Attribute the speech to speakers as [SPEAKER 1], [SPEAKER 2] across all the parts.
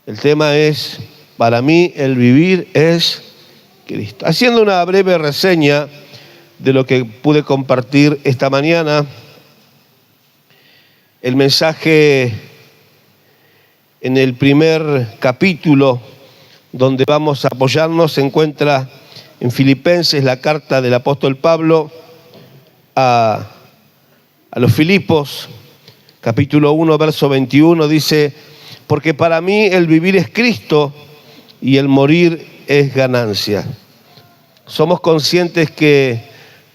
[SPEAKER 1] El tema es, para mí el vivir es Cristo. Haciendo una breve reseña de lo que pude compartir esta mañana, el mensaje en el primer capítulo donde vamos a apoyarnos se encuentra en Filipenses, la carta del apóstol Pablo a los Filipos, capítulo 1, verso 21, dice: porque para mí el vivir es Cristo y el morir es ganancia. Somos conscientes que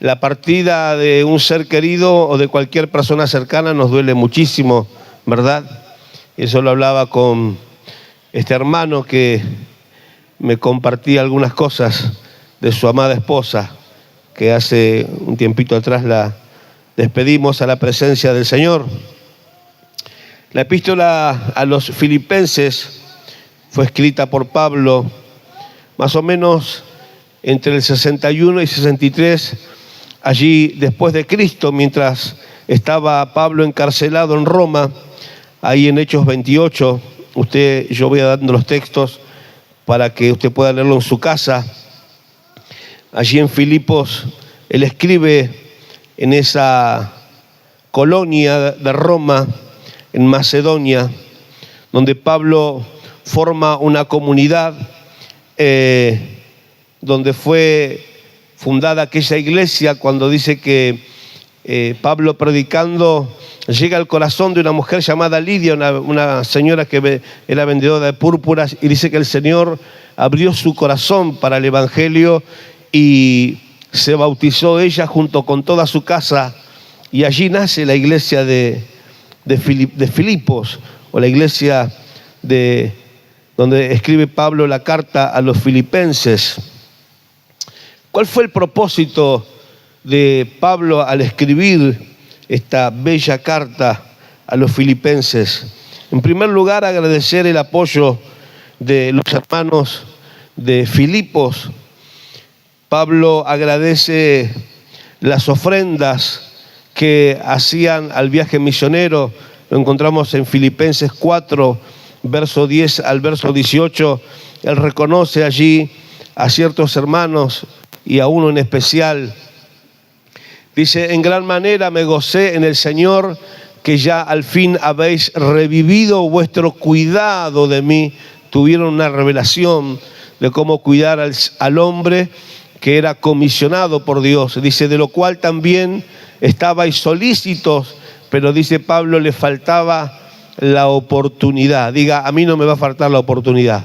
[SPEAKER 1] la partida de un ser querido o de cualquier persona cercana nos duele muchísimo, ¿verdad? Eso lo hablaba con este hermano que me compartía algunas cosas de su amada esposa, que hace un tiempito atrás la despedimos a la presencia del Señor. La epístola a los Filipenses fue escrita por Pablo más o menos entre el 61 y 63, allí después de Cristo, mientras estaba Pablo encarcelado en Roma, ahí en Hechos 28. Yo voy dando los textos para que usted pueda leerlo en su casa. Allí en Filipos, él escribe en esa colonia de Roma, en Macedonia, donde Pablo forma una comunidad, donde fue fundada aquella iglesia, cuando dice que Pablo predicando llega al corazón de una mujer llamada Lidia, una señora que era vendedora de púrpuras, y dice que el Señor abrió su corazón para el evangelio y se bautizó ella junto con toda su casa, y allí nace la iglesia de Filipos, o la iglesia donde escribe Pablo la carta a los filipenses. ¿Cuál fue el propósito de Pablo al escribir esta bella carta a los filipenses? En primer lugar, agradecer el apoyo de los hermanos de Filipos. Pablo agradece las ofrendas que hacían al viaje misionero. Lo encontramos en Filipenses 4, verso 10 al verso 18. Él reconoce allí a ciertos hermanos y a uno en especial. Dice: en gran manera me gocé en el Señor que ya al fin habéis revivido vuestro cuidado de mí. Tuvieron una revelación de cómo cuidar al hombre que era comisionado por Dios. Dice: de lo cual también estabais solícitos, pero dice Pablo, le faltaba la oportunidad. Diga: a mí no me va a faltar la oportunidad.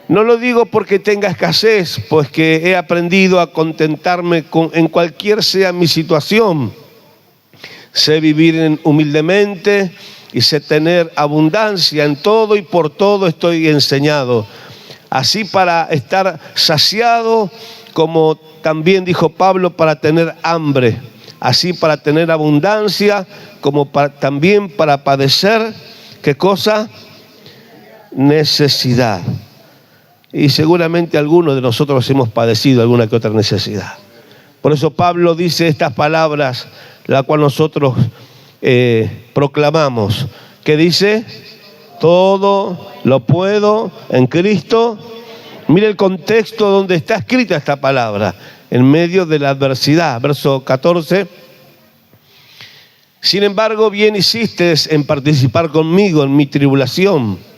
[SPEAKER 1] No lo digo porque tenga escasez, pues que he aprendido a contentarme en cualquier sea mi situación. Sé vivir humildemente y sé tener abundancia en todo, y por todo estoy enseñado. Así para estar saciado, como también dijo Pablo, para tener hambre. Así para tener abundancia, como también para padecer, ¿qué cosa? Necesidad. Y seguramente algunos de nosotros hemos padecido alguna que otra necesidad. Por eso Pablo dice estas palabras, la cual nosotros proclamamos, que dice: todo lo puedo en Cristo. Mire el contexto donde está escrita esta palabra, en medio de la adversidad. Verso 14. Sin embargo, bien hiciste en participar conmigo en mi tribulación.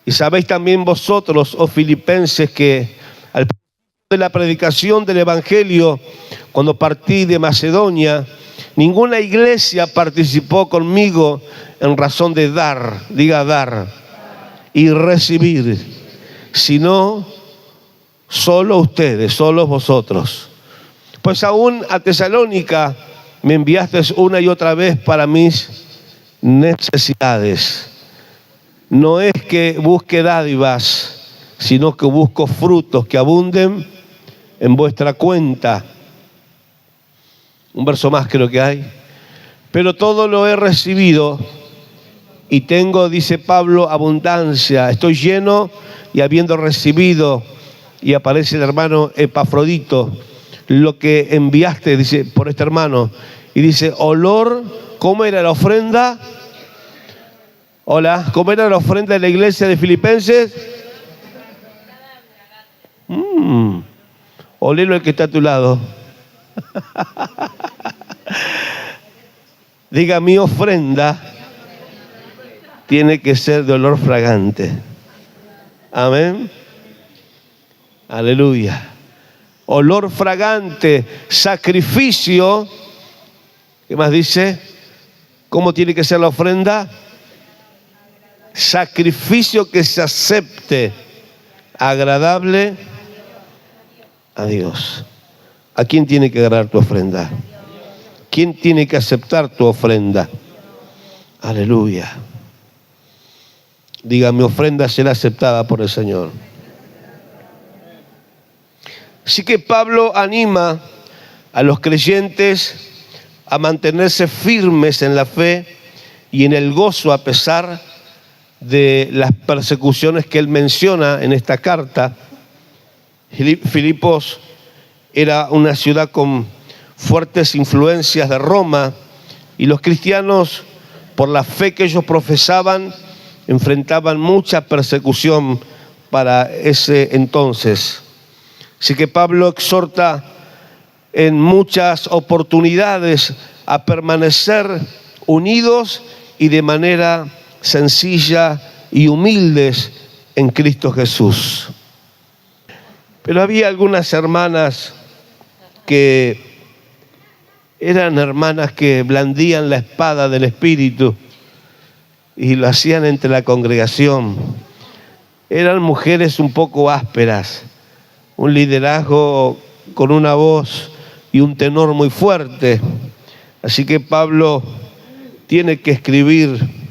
[SPEAKER 1] Y sabéis también vosotros, oh filipenses, que al principio de la predicación del evangelio, cuando partí de Macedonia, ninguna iglesia participó conmigo en razón de dar, diga dar, y recibir, sino solo ustedes, solo vosotros. Pues aún a Tesalónica me enviasteis una y otra vez para mis necesidades. No es que busque dádivas, sino que busco frutos que abunden en vuestra cuenta. Un verso más creo que hay. Pero todo lo he recibido y tengo, dice Pablo, abundancia. Estoy lleno y habiendo recibido, y aparece el hermano Epafrodito, lo que enviaste, dice, por este hermano. Y dice: olor, ¿cómo era la ofrenda? Hola, ¿cómo era la ofrenda de la iglesia de Filipenses? Olelo el que está a tu lado. Diga, mi ofrenda tiene que ser de olor fragante. Amén. Aleluya. Olor fragante, sacrificio. ¿Qué más dice? ¿Cómo tiene que ser la ofrenda? Sacrificio que se acepte, agradable a Dios. ¿A quién tiene que agradar tu ofrenda? ¿Quién tiene que aceptar tu ofrenda? Aleluya. Diga, mi ofrenda será aceptada por el Señor. Así que Pablo anima a los creyentes a mantenerse firmes en la fe y en el gozo a pesar de las persecuciones que él menciona en esta carta. Filipos era una ciudad con fuertes influencias de Roma y los cristianos, por la fe que ellos profesaban, enfrentaban mucha persecución para ese entonces. Así que Pablo exhorta en muchas oportunidades a permanecer unidos y de manera sencilla y humildes en Cristo Jesús. Pero había algunas hermanas que eran hermanas que blandían la espada del Espíritu y lo hacían entre la congregación. Eran mujeres un poco ásperas, un liderazgo con una voz y un tenor muy fuerte. Así que Pablo tiene que escribir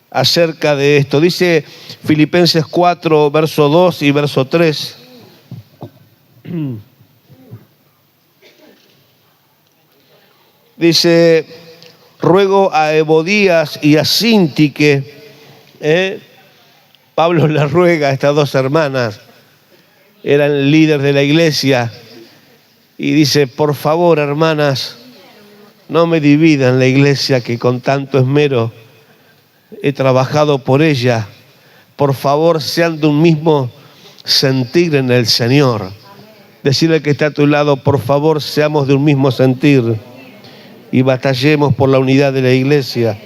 [SPEAKER 1] acerca de esto. Dice Filipenses 4, verso 2 y verso 3. Dice, ruego a Evodías y a Síntique. Pablo le ruega a estas dos hermanas, eran líderes de la iglesia, y dice, por favor, hermanas, no me dividan la iglesia que con tanto esmero he trabajado por ella. Por favor, sean de un mismo sentir en el Señor. Decirle que está a tu lado, por favor, seamos de un mismo sentir y batallemos por la unidad de la iglesia.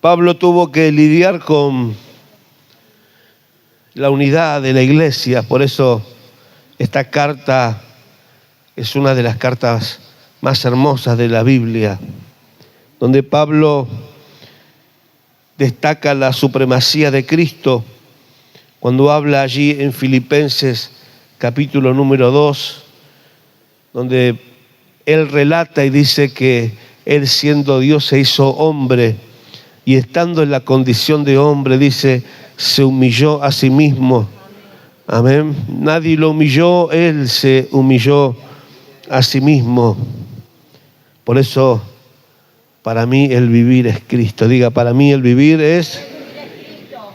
[SPEAKER 1] Pablo tuvo que lidiar con la unidad de la iglesia, por eso esta carta es una de las cartas más hermosas de la Biblia, donde Pablo destaca la supremacía de Cristo cuando habla allí en Filipenses capítulo número 2, donde él relata y dice que él, siendo Dios, se hizo hombre y estando en la condición de hombre, dice, se humilló a sí mismo. Amén. Nadie lo humilló, él se humilló a sí mismo. Por eso, para mí el vivir es Cristo. Diga, para mí el vivir es Cristo.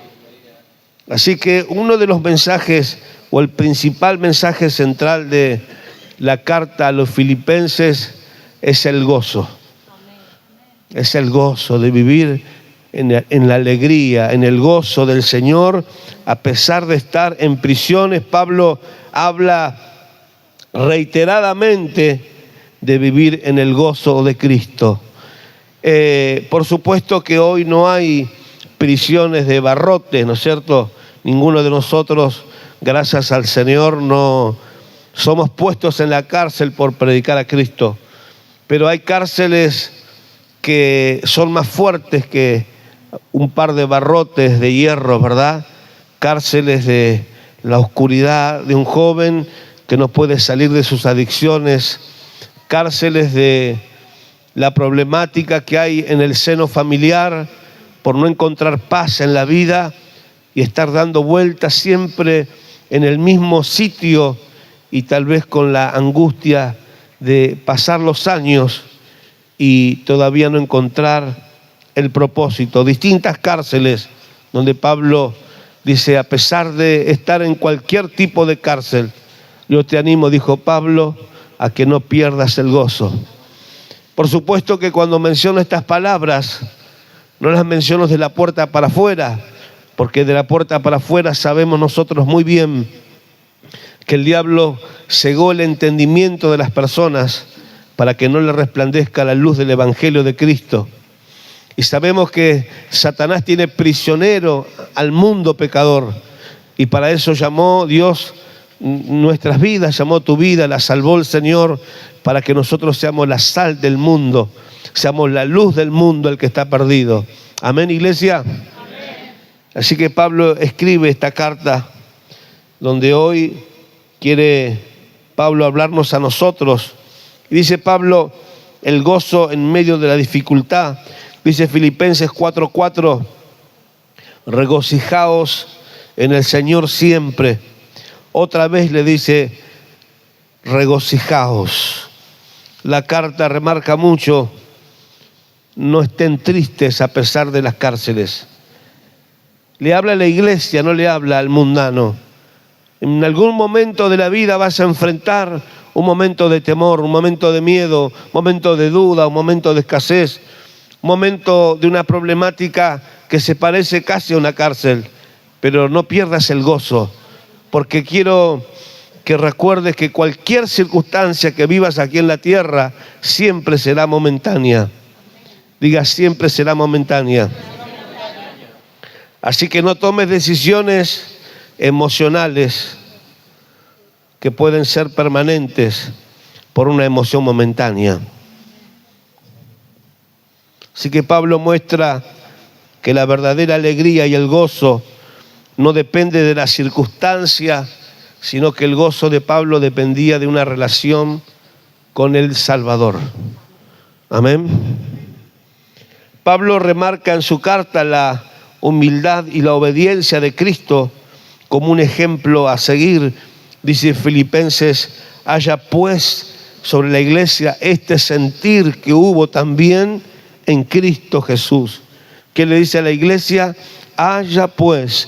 [SPEAKER 1] Así que uno de los mensajes, o el principal mensaje central de la carta a los filipenses, es el gozo. Es el gozo de vivir en la alegría, en el gozo del Señor. A pesar de estar en prisiones, Pablo habla reiteradamente de vivir en el gozo de Cristo. Por supuesto que hoy no hay prisiones de barrotes, ¿no es cierto? Ninguno de nosotros, gracias al Señor, no somos puestos en la cárcel por predicar a Cristo. Pero hay cárceles que son más fuertes que un par de barrotes de hierro, ¿verdad? Cárceles de la oscuridad de un joven que no puede salir de sus adicciones, cárceles de la problemática que hay en el seno familiar por no encontrar paz en la vida y estar dando vueltas siempre en el mismo sitio y tal vez con la angustia de pasar los años y todavía no encontrar el propósito. Distintas cárceles donde Pablo dice, a pesar de estar en cualquier tipo de cárcel, yo te animo, dijo Pablo, a que no pierdas el gozo. Por supuesto que cuando menciono estas palabras, no las menciono de la puerta para afuera, porque de la puerta para afuera sabemos nosotros muy bien que el diablo cegó el entendimiento de las personas para que no le resplandezca la luz del Evangelio de Cristo. Y sabemos que Satanás tiene prisionero al mundo pecador, y para eso llamó Dios nuestras vidas, llamó tu vida, la salvó el Señor, para que nosotros seamos la sal del mundo, seamos la luz del mundo, el que está perdido. Amén, iglesia. Amén. Así que Pablo escribe esta carta donde hoy quiere Pablo hablarnos a nosotros. Y dice Pablo, el gozo en medio de la dificultad. Dice Filipenses 4:4, regocijaos en el Señor siempre. Otra vez le dice, regocijaos. La carta remarca mucho, no estén tristes a pesar de las cárceles. Le habla a la iglesia, no le habla al mundano. En algún momento de la vida vas a enfrentar un momento de temor, un momento de miedo, un momento de duda, un momento de escasez, un momento de una problemática que se parece casi a una cárcel. Pero no pierdas el gozo, porque quiero que recuerdes que cualquier circunstancia que vivas aquí en la tierra siempre será momentánea. Diga, siempre será momentánea. Así que no tomes decisiones emocionales que pueden ser permanentes por una emoción momentánea. Así que Pablo muestra que la verdadera alegría y el gozo no depende de la circunstancia, sino que el gozo de Pablo dependía de una relación con el Salvador. Amén. Pablo remarca en su carta la humildad y la obediencia de Cristo como un ejemplo a seguir. Dice Filipenses, haya pues sobre la iglesia este sentir que hubo también en Cristo Jesús. ¿Qué le dice a la iglesia? Haya pues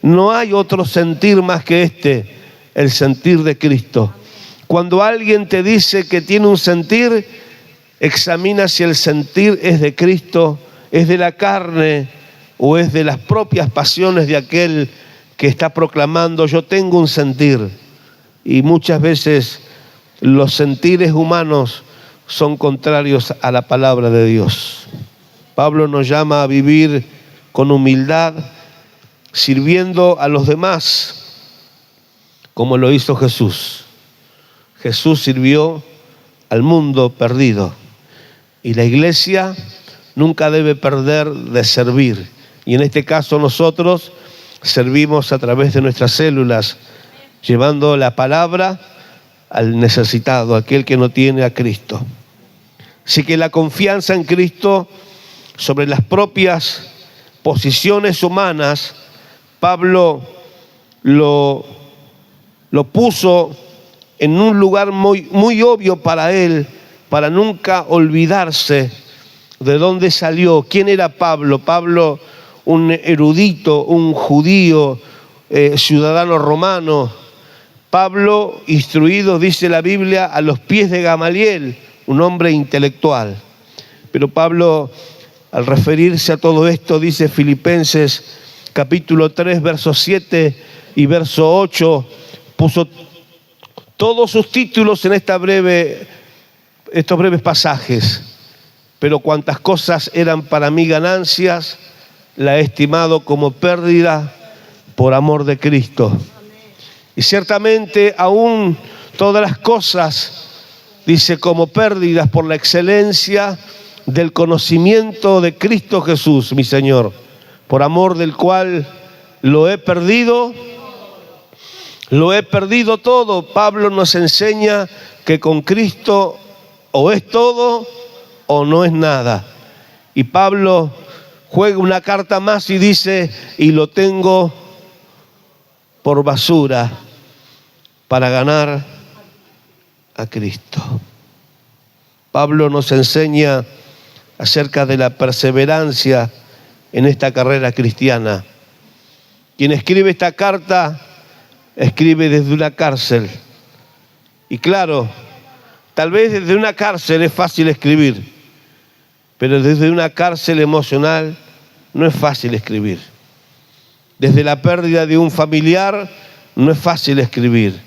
[SPEAKER 1] no hay otro sentir más que el sentir de Cristo. Cuando alguien te dice que tiene un sentir, examina si el sentir es de Cristo, es de la carne o es de las propias pasiones de aquel que está proclamando yo tengo un sentir. Y muchas veces los sentires humanos son contrarios a la palabra de Dios. Pablo nos llama a vivir con humildad, sirviendo a los demás como lo hizo Jesús. Jesús sirvió al mundo perdido y la iglesia nunca debe perder de servir. Y en este caso nosotros servimos a través de nuestras células, llevando la palabra al necesitado, aquel que no tiene a Cristo. Así que la confianza en Cristo sobre las propias posiciones humanas, Pablo lo puso en un lugar muy obvio para él, para nunca olvidarse de dónde salió, quién era Pablo. Pablo, un erudito, un judío, ciudadano romano. Pablo, instruido, dice la Biblia, a los pies de Gamaliel, un hombre intelectual. Pero Pablo, al referirse a todo esto, dice Filipenses capítulo 3, versos 7 y verso 8, puso todos sus títulos en estos breves pasajes. Pero cuantas cosas eran para mí ganancias, la he estimado como pérdida por amor de Cristo. Y ciertamente aún todas las cosas, dice, como pérdidas por la excelencia del conocimiento de Cristo Jesús, mi Señor, por amor del cual lo he perdido todo. Pablo nos enseña que con Cristo o es todo o no es nada. Y Pablo juega una carta más y dice, y lo tengo por basura para ganar a Cristo. Pablo nos enseña acerca de la perseverancia en esta carrera cristiana. Quien escribe esta carta, escribe desde una cárcel. Y claro, tal vez desde una cárcel es fácil escribir, pero desde una cárcel emocional no es fácil escribir. Desde la pérdida de un familiar no es fácil escribir.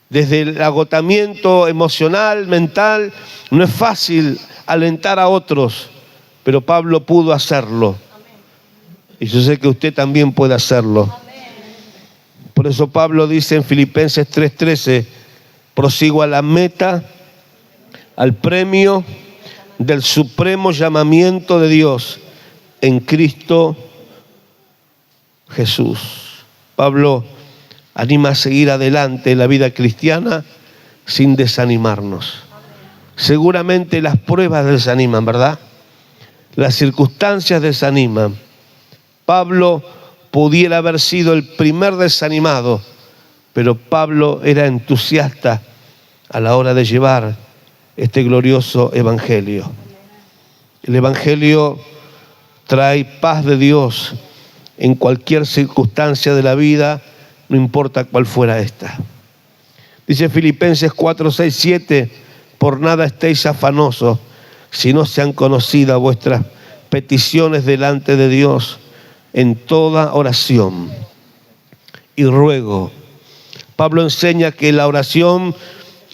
[SPEAKER 1] Desde el agotamiento emocional, mental, no es fácil alentar a otros, pero Pablo pudo hacerlo. Y yo sé que usted también puede hacerlo. Por eso Pablo dice en Filipenses 3:13, prosigo a la meta, al premio del supremo llamamiento de Dios en Cristo Jesús. Pablo anima a seguir adelante en la vida cristiana sin desanimarnos. Seguramente las pruebas desaniman, ¿verdad? Las circunstancias desaniman. Pablo pudiera haber sido el primer desanimado, pero Pablo era entusiasta a la hora de llevar este glorioso evangelio. El evangelio trae paz de Dios en cualquier circunstancia de la vida, no importa cuál fuera esta. Dice Filipenses 4:6-7, por nada estéis afanosos, si no sean conocidas vuestras peticiones delante de Dios en toda oración y ruego. Pablo enseña que la oración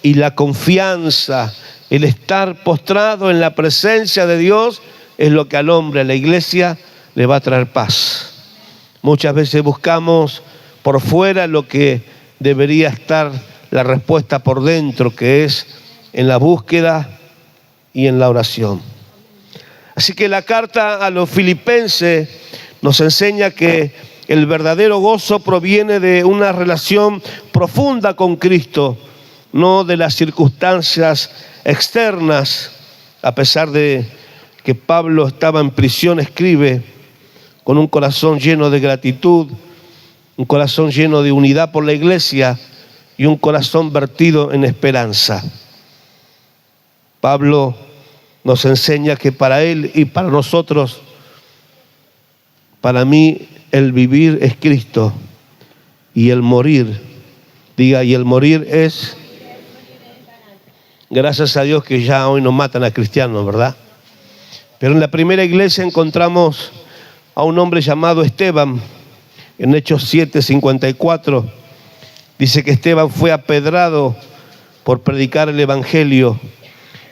[SPEAKER 1] y la confianza, el estar postrado en la presencia de Dios, es lo que al hombre, a la iglesia, le va a traer paz. Muchas veces buscamos por fuera lo que debería estar la respuesta por dentro, que es en la búsqueda y en la oración. Así que la carta a los filipenses nos enseña que el verdadero gozo proviene de una relación profunda con Cristo, no de las circunstancias externas. A pesar de que Pablo estaba en prisión, escribe con un corazón lleno de gratitud, un corazón lleno de unidad por la iglesia y un corazón vertido en esperanza. Pablo nos enseña que para él y para nosotros, para mí, el vivir es Cristo y el morir, diga, y el morir es, gracias a Dios que ya hoy no matan a cristianos, ¿verdad? Pero en la primera iglesia encontramos a un hombre llamado Esteban. En Hechos 7:54 dice que Esteban fue apedrado por predicar el evangelio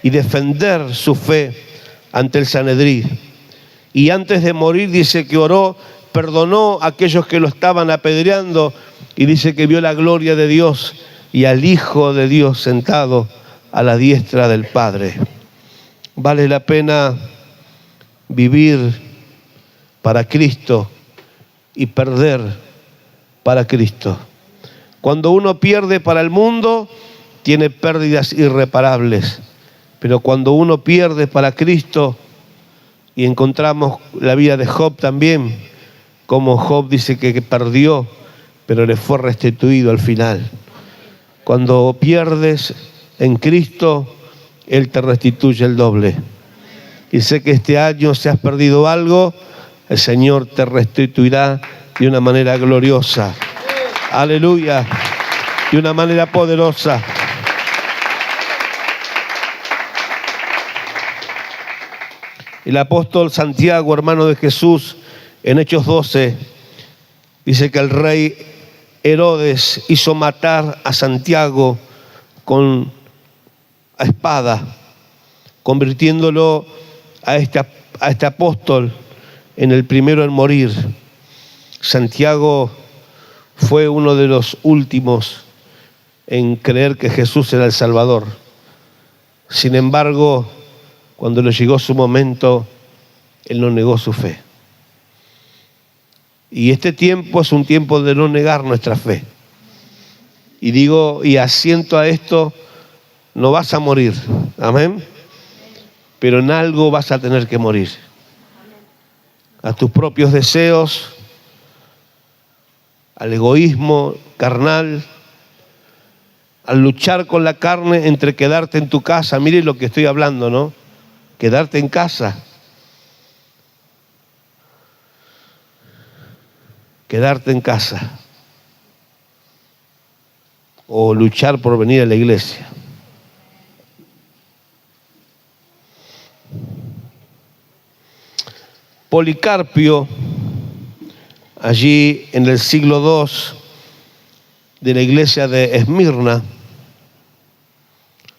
[SPEAKER 1] y defender su fe ante el Sanedrín. Y antes de morir dice que oró, perdonó a aquellos que lo estaban apedreando y dice que vio la gloria de Dios y al Hijo de Dios sentado a la diestra del Padre. Vale la pena vivir para Cristo y perder para Cristo. Cuando uno pierde para el mundo, tiene pérdidas irreparables. Pero cuando uno pierde para Cristo, y encontramos la vida de Job también, como Job dice que perdió, pero le fue restituido al final. Cuando pierdes en Cristo, Él te restituye el doble. Y sé que este año, si has perdido algo, el Señor te restituirá de una manera gloriosa. Aleluya. De una manera poderosa. El apóstol Santiago, hermano de Jesús, en Hechos 12, dice que el rey Herodes hizo matar a Santiago con espada, convirtiéndolo a este apóstol en el primero en morir. Santiago fue uno de los últimos en creer que Jesús era el Salvador. Sin embargo, cuando le llegó su momento, él no negó su fe. Y este tiempo es un tiempo de no negar nuestra fe. Y digo, y asiento a esto, no vas a morir, amén, pero en algo vas a tener que morir. A tus propios deseos, al egoísmo carnal, al luchar con la carne entre quedarte en tu casa. Mire lo que estoy hablando, ¿no? Quedarte en casa. Quedarte en casa. o luchar por venir a la iglesia. Policarpio, allí en el siglo II de la iglesia de Esmirna,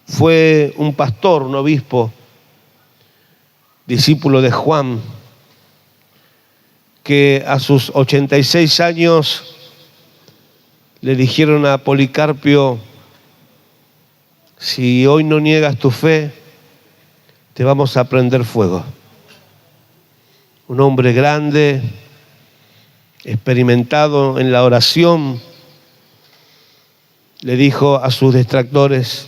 [SPEAKER 1] fue un pastor, un obispo, discípulo de Juan, que a sus 86 años le dijeron a Policarpio: si hoy no niegas tu fe, te vamos a prender fuego. Un hombre grande, experimentado en la oración, le dijo a sus detractores: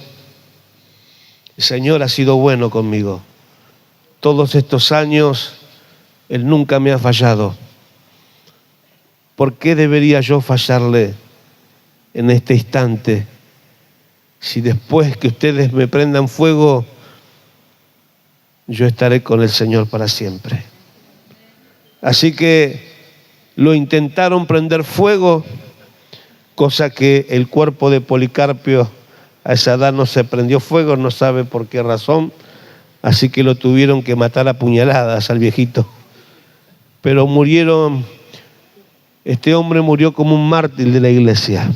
[SPEAKER 1] el Señor ha sido bueno conmigo. Todos estos años Él nunca me ha fallado. ¿Por qué debería yo fallarle en este instante si después que ustedes me prendan fuego, yo estaré con el Señor para siempre? Así que lo intentaron prender fuego, cosa que el cuerpo de Policarpio a esa edad no se prendió fuego, no sabe por qué razón, así que lo tuvieron que matar a puñaladas al viejito. Pero este hombre murió como un mártir de la iglesia.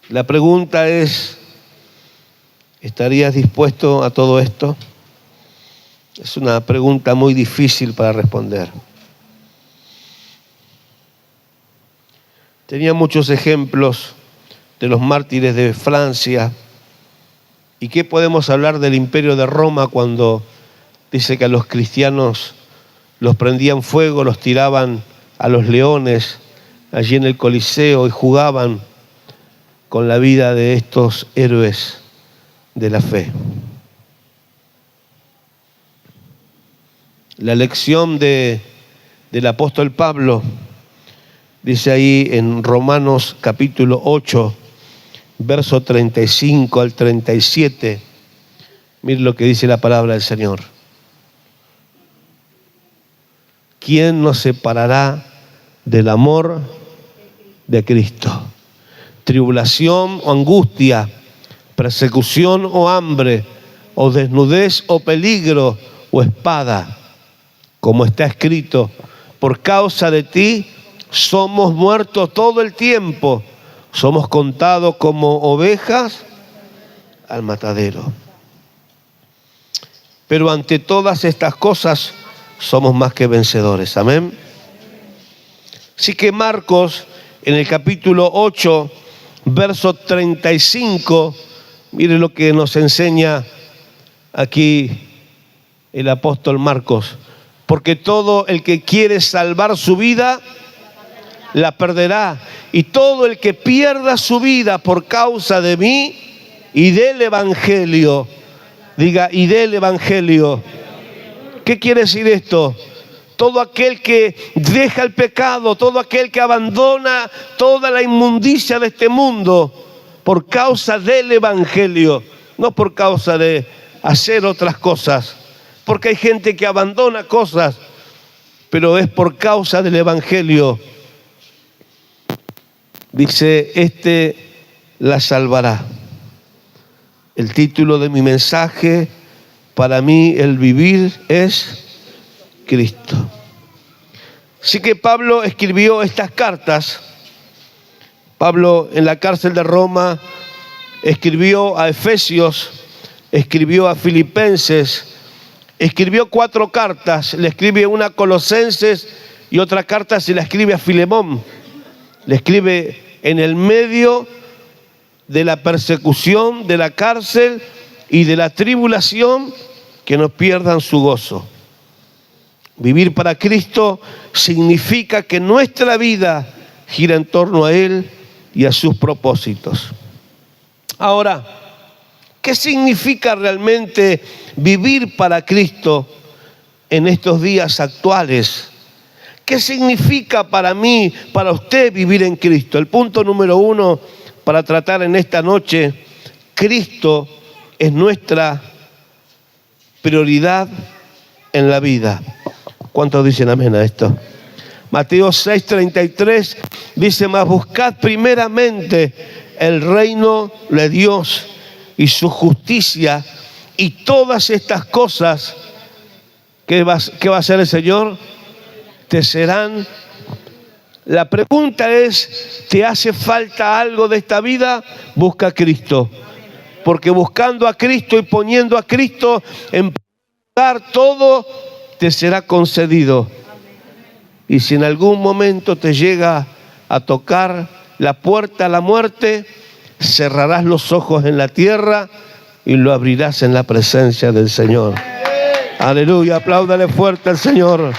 [SPEAKER 1] La pregunta es: ¿estarías dispuesto a todo esto? Es una pregunta muy difícil para responder. Tenía muchos ejemplos de los mártires de Francia. ¿Y qué podemos hablar del Imperio de Roma cuando dice que a los cristianos los prendían fuego, los tiraban a los leones allí en el Coliseo y jugaban con la vida de estos héroes de la fe? La lección del apóstol Pablo dice ahí en Romanos capítulo 8, verso 35 al 37. Miren lo que dice la palabra del Señor. ¿Quién nos separará del amor de Cristo? Tribulación o angustia, persecución o hambre, o desnudez o peligro o espada. Como está escrito: por causa de ti somos muertos todo el tiempo, somos contados como ovejas al matadero. Pero ante todas estas cosas somos más que vencedores. Amén. Así que Marcos, en el capítulo 8, verso 35, mire lo que nos enseña aquí el apóstol Marcos. Porque todo el que quiere salvar su vida, la perderá. Y todo el que pierda su vida por causa de mí y del Evangelio, diga, y del Evangelio. ¿Qué quiere decir esto? Todo aquel que deja el pecado, todo aquel que abandona toda la inmundicia de este mundo por causa del Evangelio, no por causa de hacer otras cosas. Porque hay gente que abandona cosas, pero es por causa del Evangelio. Dice, este la salvará. El título de mi mensaje: para mí el vivir es Cristo. Así que Pablo escribió estas cartas. Pablo en la cárcel de Roma escribió a Efesios, escribió a Filipenses, escribió 4 cartas. Le escribe una a Colosenses y otra carta se la escribe a Filemón. Le escribe en el medio de la persecución, de la cárcel y de la tribulación, que no pierdan su gozo. Vivir para Cristo significa que nuestra vida gira en torno a Él y a sus propósitos. Ahora, ¿qué significa realmente vivir para Cristo en estos días actuales? ¿Qué significa para mí, para usted vivir en Cristo? El punto número 1 para tratar en esta noche: Cristo es nuestra prioridad en la vida. ¿Cuántos dicen amén a esto? Mateo 6:33 dice: mas buscad primeramente el reino de Dios y su justicia, y todas estas cosas, ¿qué va a hacer el Señor? Te serán. La pregunta es, ¿te hace falta algo de esta vida? Busca a Cristo. Porque buscando a Cristo y poniendo a Cristo en primer lugar, todo te será concedido. Y si en algún momento te llega a tocar la puerta a la muerte, cerrarás los ojos en la tierra y lo abrirás en la presencia del Señor. Aleluya, apláudale fuerte al Señor.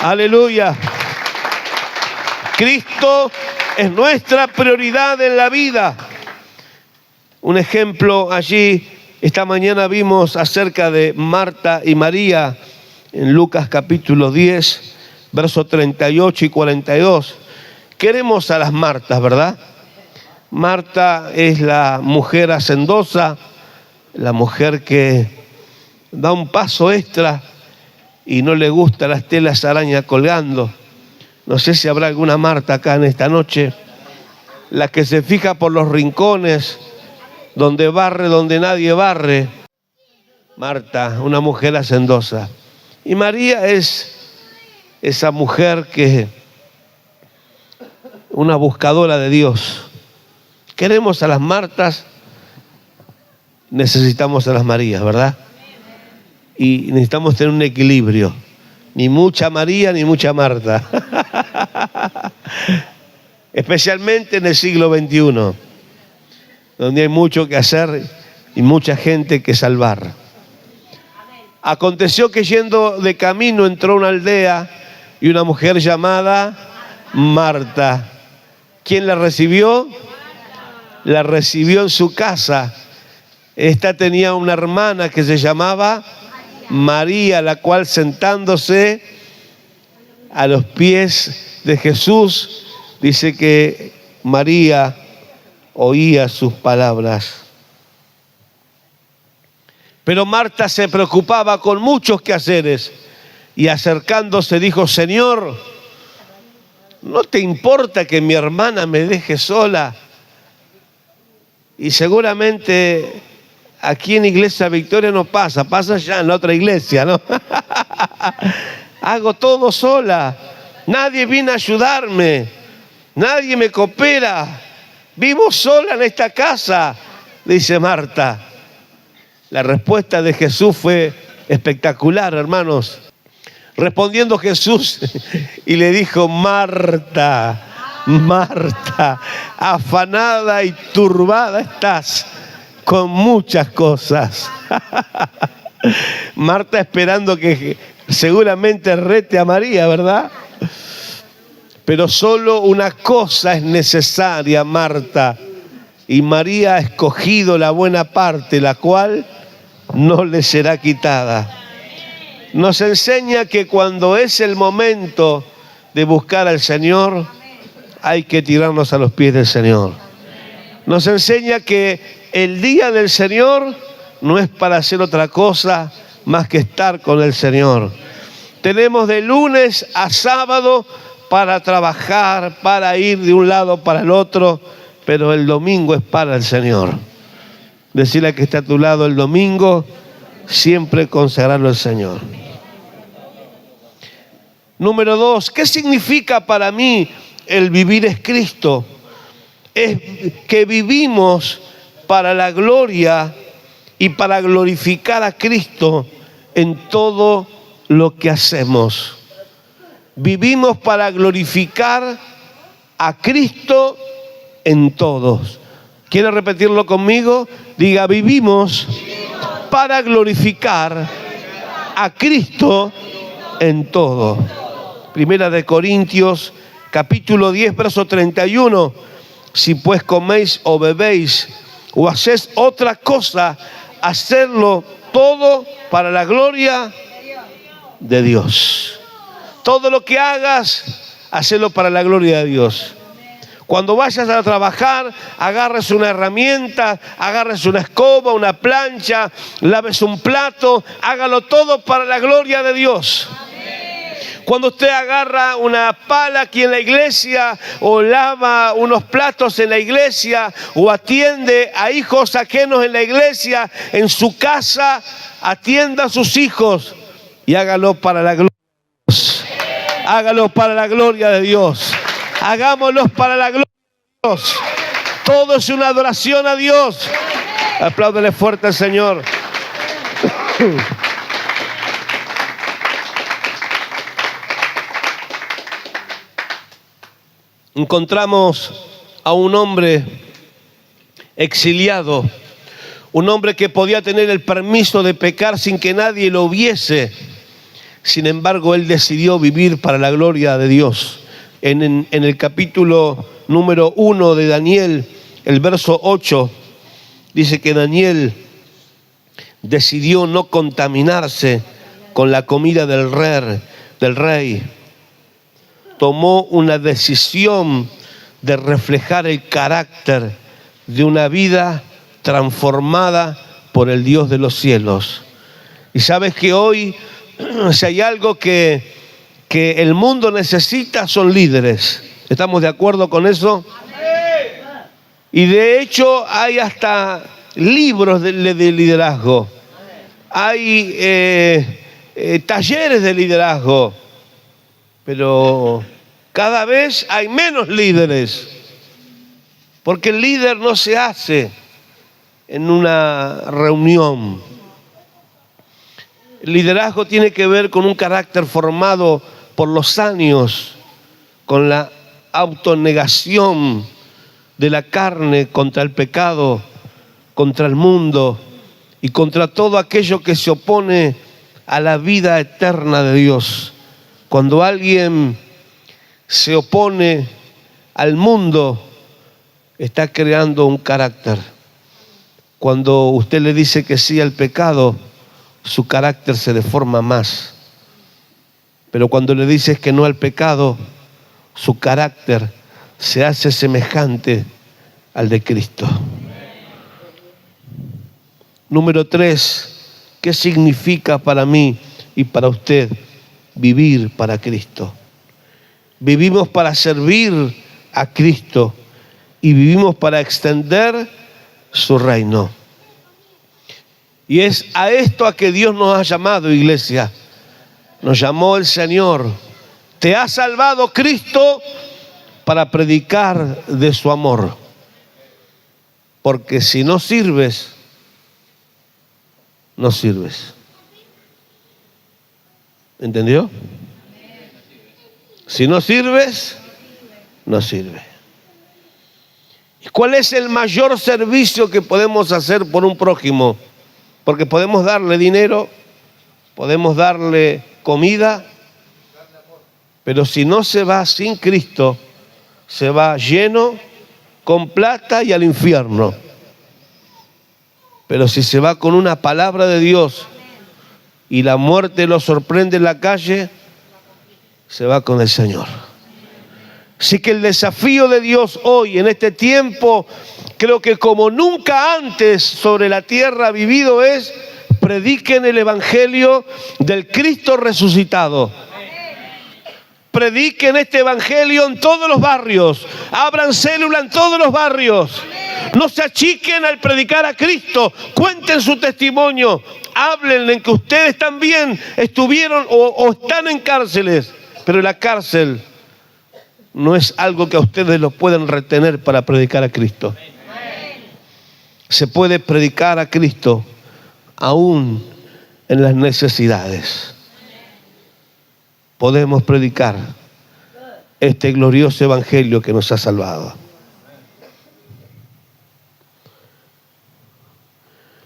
[SPEAKER 1] Aleluya. Cristo es nuestra prioridad en la vida. Un ejemplo allí, esta mañana vimos acerca de Marta y María en Lucas capítulo 10, versos 38 y 42. Queremos a las Martas, ¿verdad? Marta es la mujer hacendosa, la mujer que da un paso extra y no le gusta las telas araña colgando. No sé si habrá alguna Marta acá en esta noche, la que se fija por los rincones, donde barre, donde nadie barre. Marta, una mujer hacendosa. Y María es esa mujer que, una buscadora de Dios. Queremos a las Martas, necesitamos a las Marías, ¿verdad? Y necesitamos tener un equilibrio. Ni mucha María ni mucha Marta. Especialmente en el siglo XXI, donde hay mucho que hacer y mucha gente que salvar. Aconteció que yendo de camino entró a una aldea y una mujer llamada Marta. ¿Quién la recibió? La recibió en su casa. Esta tenía una hermana que se llamaba María, la cual sentándose a los pies de Jesús, dice que María oía sus palabras. Pero Marta se preocupaba con muchos quehaceres y acercándose dijo: Señor, ¿no te importa que mi hermana me deje sola? Y seguramente aquí en Iglesia Victoria no pasa, pasa ya en la otra iglesia, ¿no? Hago todo sola, nadie viene a ayudarme, nadie me coopera, vivo sola en esta casa, dice Marta. La respuesta de Jesús fue espectacular, hermanos. Respondiendo Jesús y le dijo: Marta, Marta, afanada y turbada estás con muchas cosas. Marta esperando que seguramente rete a María, ¿verdad? Pero solo una cosa es necesaria, Marta. Y María ha escogido la buena parte, la cual no le será quitada. Nos enseña que cuando es el momento de buscar al Señor, hay que tirarnos a los pies del Señor. Nos enseña que el día del Señor no es para hacer otra cosa más que estar con el Señor. Tenemos de lunes a sábado para trabajar, para ir de un lado para el otro, pero el domingo es para el Señor. Decirle que está a tu lado: el domingo siempre consagrarlo al Señor. Número 2, ¿qué significa para mí el vivir es Cristo? Es que vivimos para la gloria y para glorificar a Cristo en todo lo que hacemos. Vivimos para glorificar a Cristo en todos. ¿Quiere repetirlo conmigo? Diga: vivimos para glorificar a Cristo en todo. Primera de Corintios, capítulo 10, verso 31. Si pues coméis o bebéis o hacéis otra cosa, hacerlo todo para la gloria de Dios. Todo lo que hagas, hacelo para la gloria de Dios. Cuando vayas a trabajar, agarres una herramienta, agarres una escoba, una plancha, laves un plato, hágalo todo para la gloria de Dios. Cuando usted agarra una pala aquí en la iglesia, o lava unos platos en la iglesia, o atiende a hijos ajenos en la iglesia, en su casa, atienda a sus hijos y hágalo para la gloria de Dios. Hágalo para la gloria de Dios. Hagámoslo para la gloria de Dios. Todo es una adoración a Dios. Apláudele fuerte al Señor. Encontramos a un hombre exiliado, un hombre que podía tener el permiso de pecar sin que nadie lo viese. Sin embargo, él decidió vivir para la gloria de Dios. En el capítulo número 1 de Daniel, el verso 8, dice que Daniel decidió no contaminarse con la comida del rey. Tomó una decisión de reflejar el carácter de una vida transformada por el Dios de los cielos. Y sabes que hoy, si hay algo que el mundo necesita, son líderes. ¿Estamos de acuerdo con eso? Y de hecho hay hasta libros de liderazgo. Hay talleres de liderazgo. Pero cada vez hay menos líderes. Porque el líder no se hace en una reunión. El liderazgo tiene que ver con un carácter formado por los años, con la autonegación de la carne contra el pecado, contra el mundo y contra todo aquello que se opone a la vida eterna de Dios. Cuando alguien se opone al mundo, está creando un carácter. Cuando usted le dice que sí al pecado, su carácter se deforma más. Pero cuando le dices que no al pecado, su carácter se hace semejante al de Cristo. Número 3, ¿qué significa para mí y para usted vivir para Cristo? Vivimos para servir a Cristo y vivimos para extender su reino. Y es a esto a que Dios nos ha llamado, iglesia. Nos llamó el Señor. Te ha salvado Cristo para predicar de su amor. Porque si no sirves, no sirves. ¿Entendió? Si no sirves, no sirve. ¿Y cuál es el mayor servicio que podemos hacer por un prójimo? Porque podemos darle dinero, podemos darle comida, pero si no se va sin Cristo, se va lleno, con plata y al infierno. Pero si se va con una palabra de Dios y la muerte lo sorprende en la calle, se va con el Señor. Así que el desafío de Dios hoy, en este tiempo, creo que como nunca antes sobre la tierra vivido es: prediquen el evangelio del Cristo resucitado. Prediquen este evangelio en todos los barrios. Abran célula en todos los barrios. No se achiquen al predicar a Cristo. Cuenten su testimonio. Hablen en que ustedes también estuvieron o están en cárceles. Pero la cárcel no es algo que a ustedes los puedan retener para predicar a Cristo. Se puede predicar a Cristo aún en las necesidades. Podemos predicar este glorioso evangelio que nos ha salvado.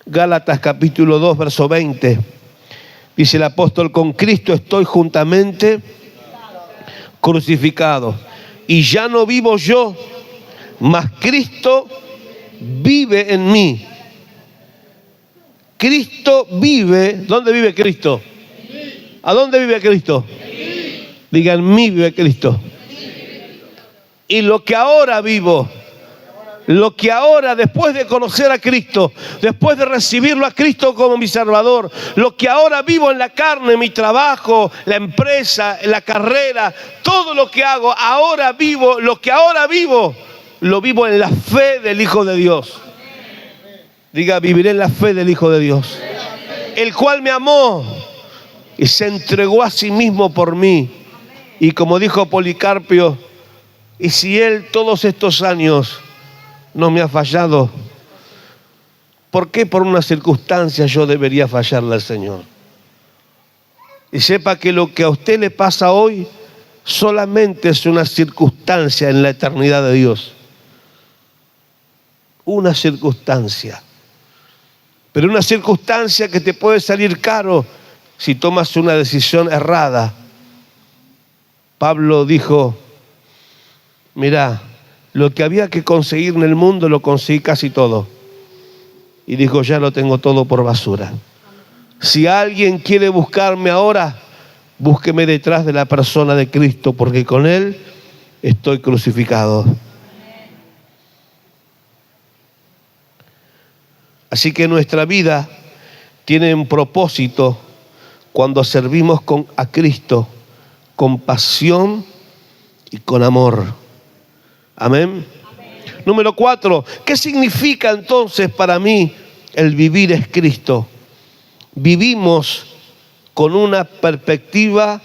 [SPEAKER 1] Gálatas capítulo 2, verso 20. Dice el apóstol: con Cristo estoy juntamente crucificado. Y ya no vivo yo, mas Cristo vive en mí. Cristo vive. ¿Dónde vive Cristo? ¿A dónde vive Cristo? Diga: en mí vive Cristo. Y lo que ahora vivo, Lo que ahora, después de conocer a Cristo, después de recibirlo a Cristo como mi Salvador, lo que ahora vivo en la carne, mi trabajo, la empresa, la carrera, todo lo que hago, ahora vivo, lo que ahora vivo, lo vivo en la fe del Hijo de Dios. Diga, viviré en la fe del Hijo de Dios, el cual me amó y se entregó a sí mismo por mí. Y como dijo Policarpio, y si Él todos estos años no me ha fallado, ¿por qué por una circunstancia yo debería fallarle al Señor? Y sepa que lo que a usted le pasa hoy solamente es una circunstancia en la eternidad de Dios. Una circunstancia. Pero una circunstancia que te puede salir caro si tomas una decisión errada. Pablo dijo, mirá, lo que había que conseguir en el mundo lo conseguí casi todo. Y dijo, ya lo tengo todo por basura. Si alguien quiere buscarme ahora, búsqueme detrás de la persona de Cristo, porque con Él estoy crucificado. Así que nuestra vida tiene un propósito cuando servimos a Cristo con pasión y con amor. Amén. Número 4, ¿qué significa entonces para mí el vivir es Cristo? Vivimos con una perspectiva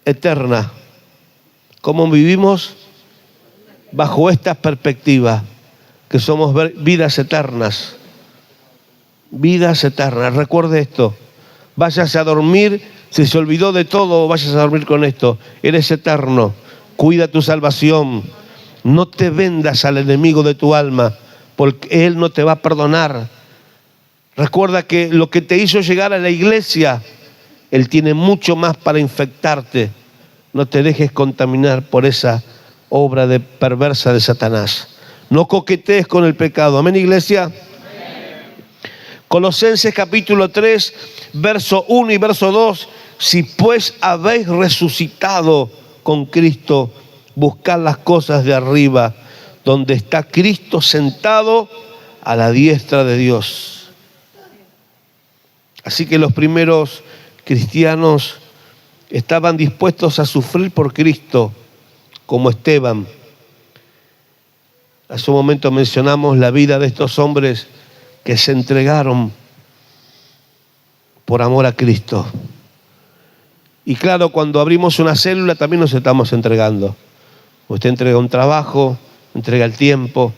[SPEAKER 1] eterna. ¿Cómo vivimos? Bajo esta perspectiva, que somos vidas eternas. Vidas eternas. Recuerde esto. Váyase a dormir, si se olvidó de todo, váyase a dormir con esto. Eres eterno. Cuida tu salvación. No te vendas al enemigo de tu alma, porque Él no te va a perdonar. Recuerda que lo que te hizo llegar a la iglesia, Él tiene mucho más para infectarte. No te dejes contaminar por esa obra perversa de Satanás. No coquetees con el pecado. Amén, iglesia. Amén. Colosenses capítulo 3, verso 1 y verso 2. Si pues habéis resucitado con Cristo, buscad las cosas de arriba, donde está Cristo sentado a la diestra de Dios. Así que los primeros cristianos estaban dispuestos a sufrir por Cristo, como Esteban. Hace un momento mencionamos la vida de estos hombres que se entregaron por amor a Cristo. Y claro, cuando abrimos una célula también nos estamos entregando. Usted entrega un trabajo, entrega el tiempo,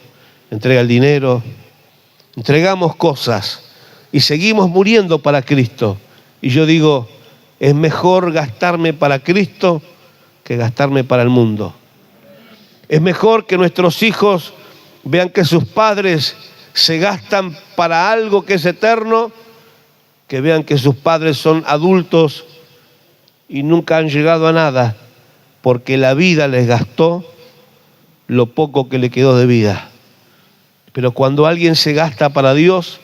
[SPEAKER 1] entrega el dinero, entregamos cosas y seguimos muriendo para Cristo. Y yo digo, es mejor gastarme para Cristo que gastarme para el mundo. Es mejor que nuestros hijos vean que sus padres se gastan para algo que es eterno, que vean que sus padres son adultos y nunca han llegado a nada, porque la vida les gastó lo poco que le quedó de vida. Pero cuando alguien se gasta para Dios,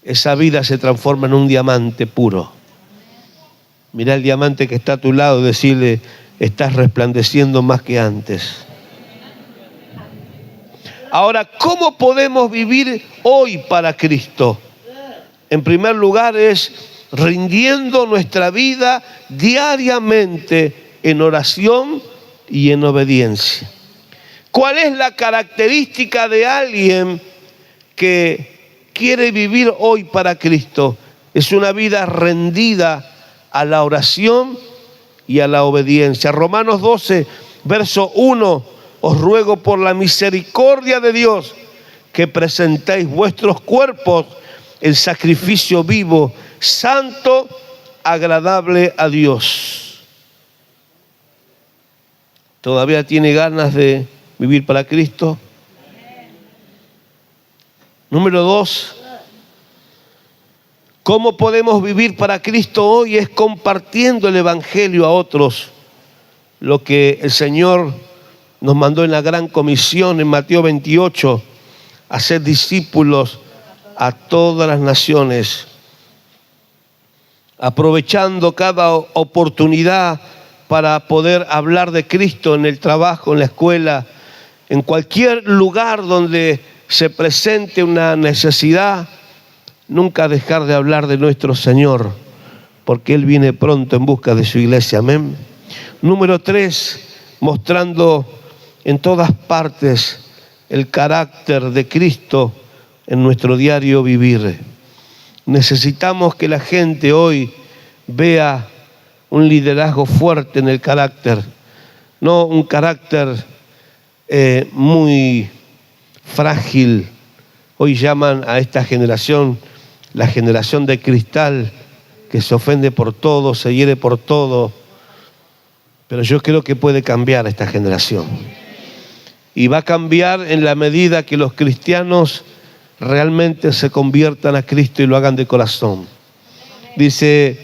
[SPEAKER 1] esa vida se transforma en un diamante puro. Mirá el diamante que está a tu lado y decirle, estás resplandeciendo más que antes. Ahora, ¿cómo podemos vivir hoy para Cristo? En primer lugar es rindiendo nuestra vida diariamente en oración y en obediencia. ¿Cuál es la característica de alguien que quiere vivir hoy para Cristo? Es una vida rendida a la oración y a la obediencia. Romanos 12, verso 1, os ruego por la misericordia de Dios que presentéis vuestros cuerpos en sacrificio vivo, santo, agradable a Dios. ¿Todavía tiene ganas de vivir para Cristo? Número 2. ¿Cómo podemos vivir para Cristo hoy? Es compartiendo el Evangelio a otros. Lo que el Señor nos mandó en la gran comisión en Mateo 28, hacer discípulos a todas las naciones, aprovechando cada oportunidad para poder hablar de Cristo en el trabajo, en la escuela, En cualquier lugar donde se presente una necesidad, nunca dejar de hablar de nuestro Señor, porque Él viene pronto en busca de su iglesia. Amén. Número 3, mostrando en todas partes el carácter de Cristo en nuestro diario vivir. Necesitamos que la gente hoy vea un liderazgo fuerte en el carácter, no un carácter muy frágil. Hoy llaman a esta generación la generación de cristal, que se ofende por todo, se hiere por todo. Pero yo creo que puede cambiar esta generación. Y va a cambiar en la medida que los cristianos realmente se conviertan a Cristo y lo hagan de corazón. Dice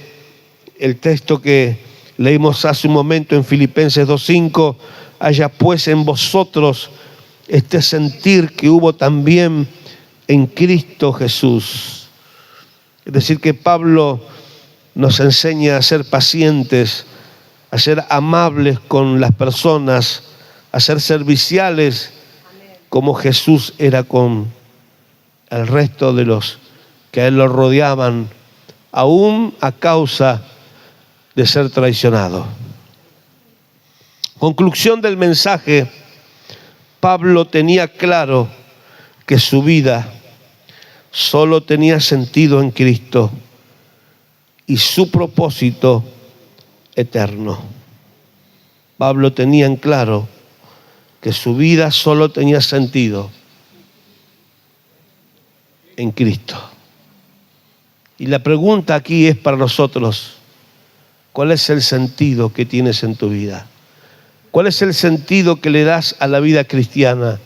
[SPEAKER 1] el texto que leímos hace un momento en Filipenses 2:5, haya pues en vosotros este sentir que hubo también en Cristo Jesús. Es decir, que Pablo nos enseña a ser pacientes, a ser amables con las personas, a ser serviciales como Jesús era con el resto de los que a él lo rodeaban, aún a causa de ser traicionado. Conclusión del mensaje: Pablo tenía claro que su vida solo tenía sentido en Cristo y su propósito eterno. Pablo tenía en claro que su vida solo tenía sentido en Cristo. Y la pregunta aquí es para nosotros: ¿cuál es el sentido que tienes en tu vida? ¿Cuál es el sentido que le das a la vida cristiana?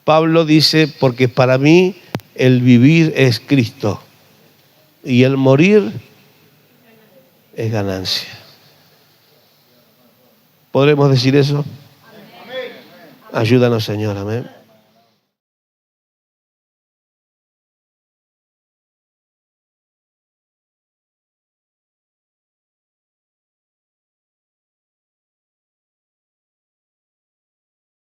[SPEAKER 1] Pablo dice: porque para mí el vivir es Cristo y el morir es ganancia. ¿Podremos decir eso? Ayúdanos, Señor. Amén.